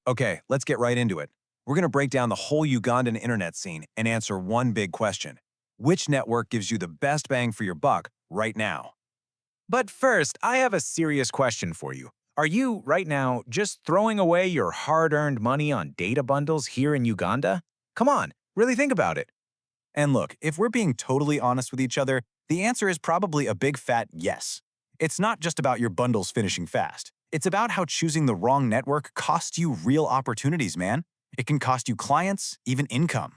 Okay, let's get right into it. We're going to break down the whole Ugandan internet scene and answer one big question. Which network gives you the best bang for your buck right now? But first, I have a serious question for you. Are you, right now, just throwing away your hard-earned money on data bundles here in Uganda? Come on, really think about it. And look, if we're being totally honest with each other, the answer is probably a big fat yes. It's not just about your bundles finishing fast. It's about how choosing the wrong network costs you real opportunities, man. It can cost you clients, even income.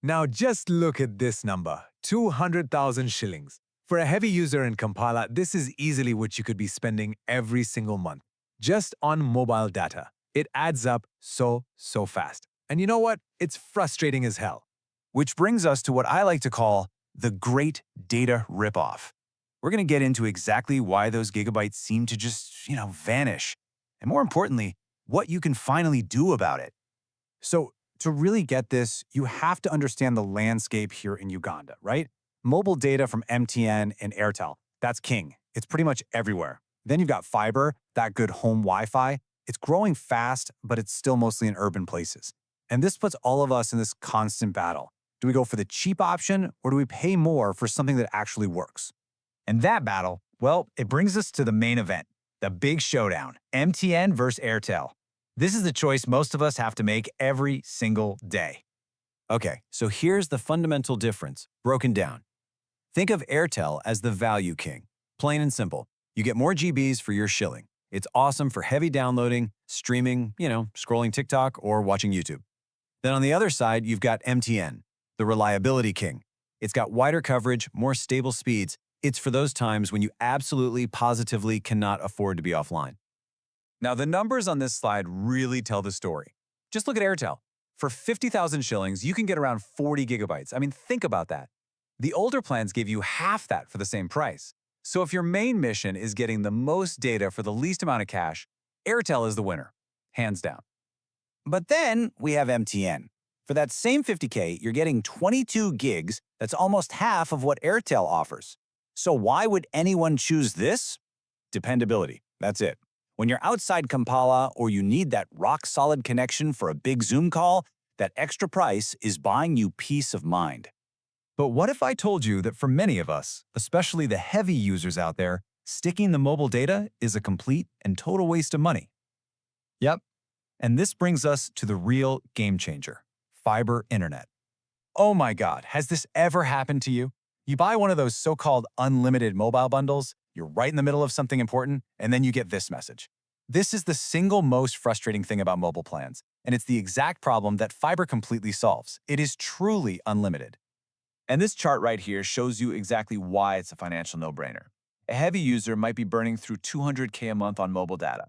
Now just look at this number, 200,000 shillings. For a heavy user in Kampala, this is easily what you could be spending every single month, just on mobile data. It adds up so fast. And you know what? It's frustrating as hell. Which brings us to what I like to call the great data ripoff. We're going to get into exactly why those gigabytes seem to just, vanish. And more importantly, what you can finally do about it. So, to really get this, you have to understand the landscape here in Uganda, right? Mobile data from MTN and Airtel, that's king. It's pretty much everywhere. Then you've got fiber, that good home Wi-Fi. It's growing fast, but it's still mostly in urban places. And this puts all of us in this constant battle. Do we go for the cheap option, or do we pay more for something that actually works? And that battle, well, it brings us to the main event, the big showdown, MTN versus Airtel. This is the choice most of us have to make every single day. Okay, so here's the fundamental difference, broken down. Think of Airtel as the value king. Plain and simple. You get more GBs for your shilling. It's awesome for heavy downloading, streaming, scrolling TikTok or watching YouTube. Then on the other side, you've got MTN, the reliability king. It's got wider coverage, more stable speeds. It's for those times when you absolutely, positively cannot afford to be offline. Now, the numbers on this slide really tell the story. Just look at Airtel. For 50,000 shillings, you can get around 40 gigabytes. I mean, think about that. The older plans give you half that for the same price. So if your main mission is getting the most data for the least amount of cash, Airtel is the winner, hands down. But then we have MTN. For that same 50K, you're getting 22 gigs. That's almost half of what Airtel offers. So why would anyone choose this? Dependability. That's it. When you're outside Kampala or you need that rock-solid connection for a big Zoom call, that extra price is buying you peace of mind. But what if I told you that for many of us, especially the heavy users out there, sticking the mobile data is a complete and total waste of money? Yep. And this brings us to the real game changer, fiber internet. Oh my God, has this ever happened to you? You buy one of those so-called unlimited mobile bundles, you're right in the middle of something important, and then you get this message. This is the single most frustrating thing about mobile plans, and it's the exact problem that fiber completely solves. It is truly unlimited. And this chart right here shows you exactly why it's a financial no-brainer. A heavy user might be burning through 200K a month on mobile data.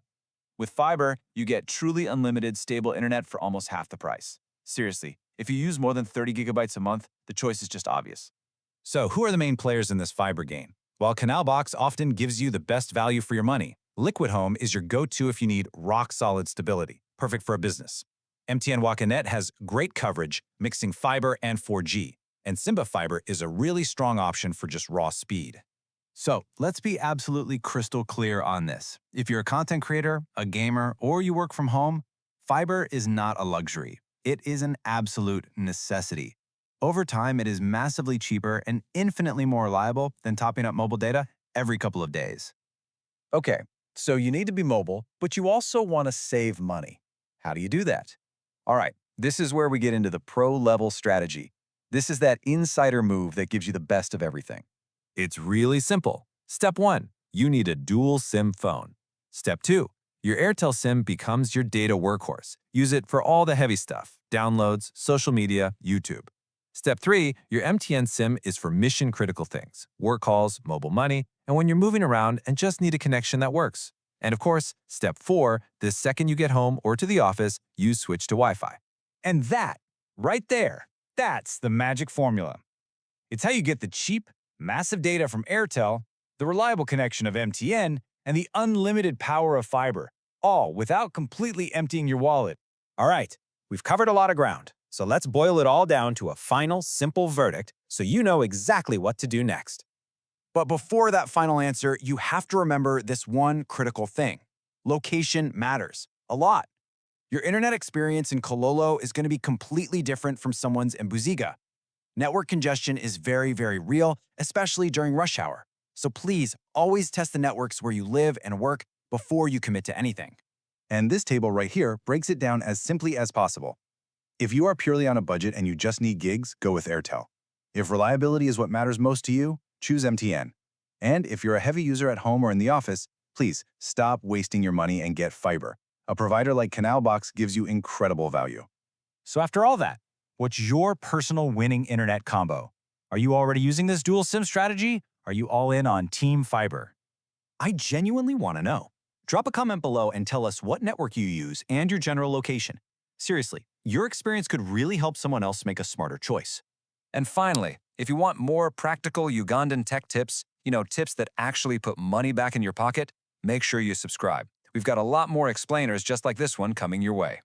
With fiber, you get truly unlimited, stable internet for almost half the price. Seriously, if you use more than 30 gigabytes a month, the choice is just obvious. So who are the main players in this fiber game? While Canal Box often gives you the best value for your money, Liquid Home is your go-to if you need rock-solid stability, perfect for a business. MTN Wakanet has great coverage, mixing fiber and 4G, and Simba Fiber is a really strong option for just raw speed. So let's be absolutely crystal clear on this. If you're a content creator, a gamer, or you work from home, fiber is not a luxury. It is an absolute necessity. Over time, it is massively cheaper and infinitely more reliable than topping up mobile data every couple of days. Okay, so you need to be mobile, but you also want to save money. How do you do that? All right, this is where we get into the pro-level strategy. This is that insider move that gives you the best of everything. It's really simple. Step 1, you need a dual SIM phone. Step 2, your Airtel SIM becomes your data workhorse. Use it for all the heavy stuff, downloads, social media, YouTube. Step 3, your MTN SIM is for mission-critical things, work calls, mobile money, and when you're moving around and just need a connection that works. And of course, Step 4, the second you get home or to the office, you switch to Wi-Fi. And that, right there, that's the magic formula. It's how you get the cheap, massive data from Airtel, the reliable connection of MTN, and the unlimited power of fiber, all without completely emptying your wallet. All right, we've covered a lot of ground. So let's boil it all down to a final, simple verdict so you know exactly what to do next. But before that final answer, you have to remember this one critical thing. Location matters a lot. Your internet experience in Kololo is going to be completely different from someone's in Buziga. Network congestion is very, very real, especially during rush hour. So please always test the networks where you live and work before you commit to anything. And this table right here breaks it down as simply as possible. If you are purely on a budget and you just need gigs, go with Airtel. If reliability is what matters most to you, choose MTN. And if you're a heavy user at home or in the office, please stop wasting your money and get fibre. A provider like Canalbox gives you incredible value. So after all that, what's your personal winning internet combo? Are you already using this dual SIM strategy? Are you all in on Team Fiber? I genuinely want to know. Drop a comment below and tell us what network you use and your general location. Seriously, your experience could really help someone else make a smarter choice. And finally, if you want more practical Ugandan tech tips, tips that actually put money back in your pocket, make sure you subscribe. We've got a lot more explainers just like this one coming your way.